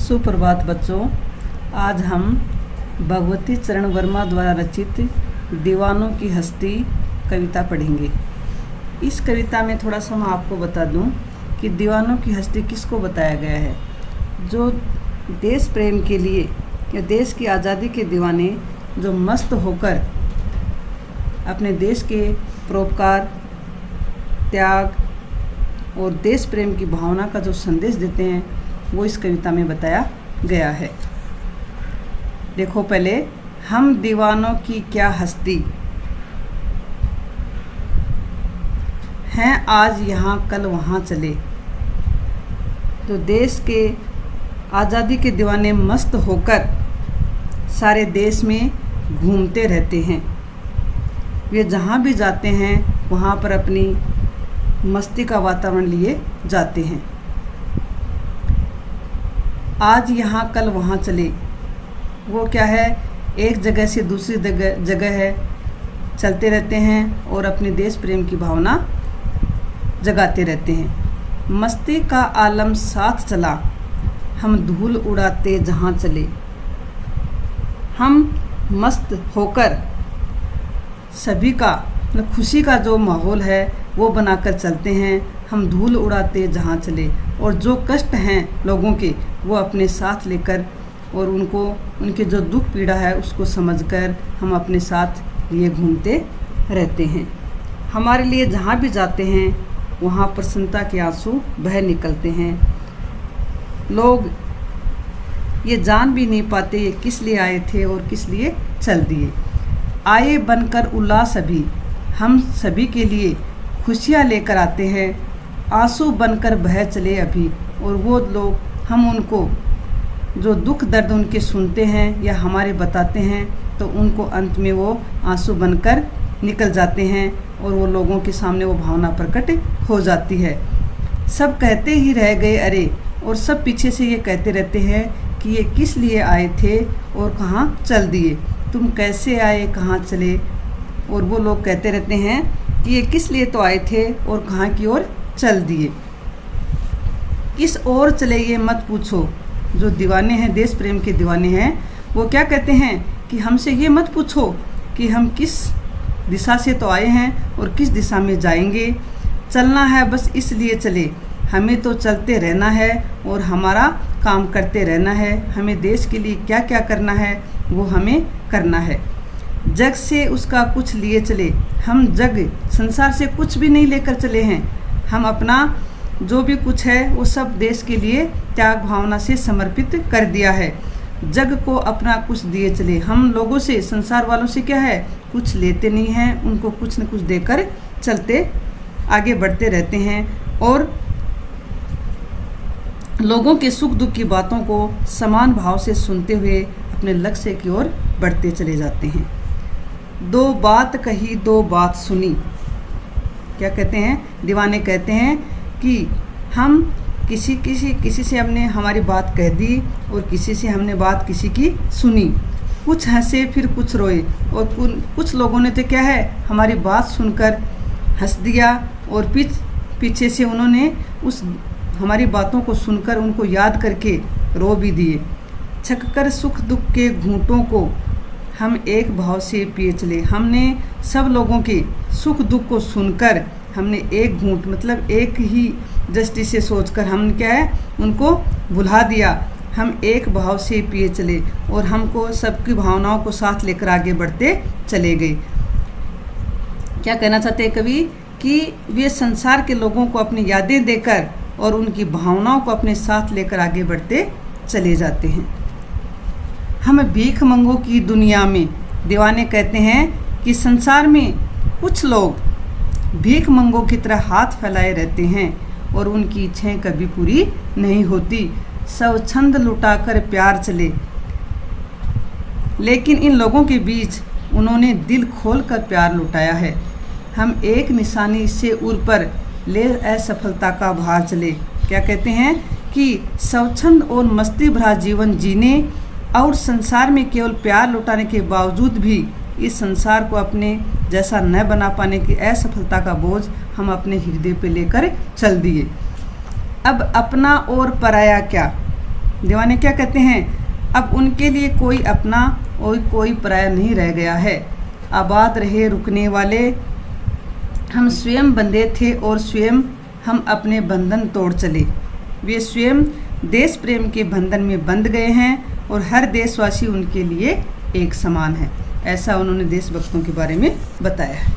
सुप्रभात बच्चों। आज हम भगवती चरण वर्मा द्वारा रचित दीवानों की हस्ती कविता पढ़ेंगे। इस कविता में थोड़ा सा मैं आपको बता दूं कि दीवानों की हस्ती किसको बताया गया है। जो देश प्रेम के लिए या देश की आज़ादी के दीवाने जो मस्त होकर अपने देश के परोपकार, त्याग और देश प्रेम की भावना का जो संदेश देते हैं वो इस कविता में बताया गया है। देखो, पहले हम दीवानों की क्या हस्ती हैं, आज यहाँ कल वहाँ चले। तो देश के आज़ादी के दीवाने मस्त होकर सारे देश में घूमते रहते हैं। वे जहाँ भी जाते हैं वहाँ पर अपनी मस्ती का वातावरण लिए जाते हैं। आज यहाँ कल वहाँ चले, वो क्या है, एक जगह से दूसरी जगह है चलते रहते हैं और अपने देश प्रेम की भावना जगाते रहते हैं। मस्ती का आलम साथ चला, हम धूल उड़ाते जहाँ चले। हम मस्त होकर सभी का खुशी का जो माहौल है वो बनाकर चलते हैं। हम धूल उड़ाते जहाँ चले और जो कष्ट हैं लोगों के वो अपने साथ लेकर और उनको उनके जो दुख पीड़ा है उसको समझकर हम अपने साथ लिए घूमते रहते हैं। हमारे लिए जहाँ भी जाते हैं वहाँ प्रसन्नता के आंसू बह निकलते हैं। लोग ये जान भी नहीं पाते ये किस लिए आए थे और किस लिए चल दिए। आए बनकर उल्लास अभी, हम सभी के लिए खुशियाँ लेकर आते हैं। आंसू बनकर बह चले अभी, और वो लोग हम उनको जो दुख दर्द उनके सुनते हैं या हमारे बताते हैं तो उनको अंत में वो आंसू बनकर निकल जाते हैं और वो लोगों के सामने वो भावना प्रकट हो जाती है। सब कहते ही रह गए अरे, और सब पीछे से ये कहते रहते हैं कि ये किस लिए आए थे और कहाँ चल दिए। तुम कैसे आए कहाँ चले, और वो लोग कहते रहते हैं कि ये किस लिए तो आए थे और कहाँ की ओर चल दिए। किस ओर चले ये मत पूछो। जो दीवाने हैं, देश प्रेम के दीवाने हैं, वो क्या कहते हैं कि हमसे ये मत पूछो कि हम किस दिशा से तो आए हैं और किस दिशा में जाएंगे। चलना है बस इसलिए चले, हमें तो चलते रहना है और हमारा काम करते रहना है। हमें देश के लिए क्या क्या करना है वो हमें करना है। जग से उसका कुछ लिए चले, हम जग संसार से कुछ भी नहीं लेकर चले हैं। हम अपना जो भी कुछ है वो सब देश के लिए त्याग भावना से समर्पित कर दिया है। जग को अपना कुछ दिए चले। हम लोगों से, संसार वालों से क्या है, कुछ लेते नहीं हैं, उनको कुछ न कुछ देकर चलते आगे बढ़ते रहते हैं और लोगों के सुख दुख की बातों को समान भाव से सुनते हुए अपने लक्ष्य की ओर बढ़ते चले जाते हैं। दो बात कही दो बात सुनी, क्या कहते हैं, दीवाने कहते हैं कि हम किसी से हमने हमारी बात कह दी और किसी से हमने बात किसी की सुनी। कुछ हंसे फिर कुछ रोए, और कुछ लोगों ने तो क्या है, हमारी बात सुनकर हंस दिया और पीछे से उन्होंने उस हमारी बातों को सुनकर उनको याद करके रो भी दिए। छककर सुख दुख के घूंटों को हम एक भाव से पिए चले। हमने सब लोगों के सुख दुख को सुनकर हमने एक घूंट मतलब एक ही दृष्टि से सोचकर हम क्या है उनको भुला दिया। हम एक भाव से पिए चले और हमको सबकी भावनाओं को साथ लेकर आगे बढ़ते चले गए। क्या कहना चाहते हैं कवि कि वे संसार के लोगों को अपनी यादें देकर और उनकी भावनाओं को अपने साथ लेकर आगे बढ़ते चले जाते हैं। हम भीख मंगों की दुनिया में, दीवाने कहते हैं कि संसार में कुछ लोग भीख मंगों की तरह हाथ फैलाए रहते हैं और उनकी इच्छाएं कभी पूरी नहीं होती। स्वच्छंद लुटाकर प्यार चले, लेकिन इन लोगों के बीच उन्होंने दिल खोल कर प्यार लुटाया है। हम एक निशानी से उर पर ले असफलता का भार चले। क्या कहते हैं कि स्वच्छंद और मस्ती भरा जीवन जीने और संसार में केवल प्यार लुटाने के बावजूद भी इस संसार को अपने जैसा न बना पाने की असफलता का बोझ हम अपने हृदय पे लेकर चल दिए। अब अपना और पराया क्या, दीवाने क्या कहते हैं, अब उनके लिए कोई अपना और कोई पराया नहीं रह गया है। आबाद रहे रुकने वाले, हम स्वयं बंधे थे और स्वयं हम अपने बंधन तोड़ चले। वे स्वयं देश प्रेम के बंधन में बंध गए हैं और हर देशवासी उनके लिए एक समान है। ऐसा उन्होंने देशभक्तों के बारे में बताया है।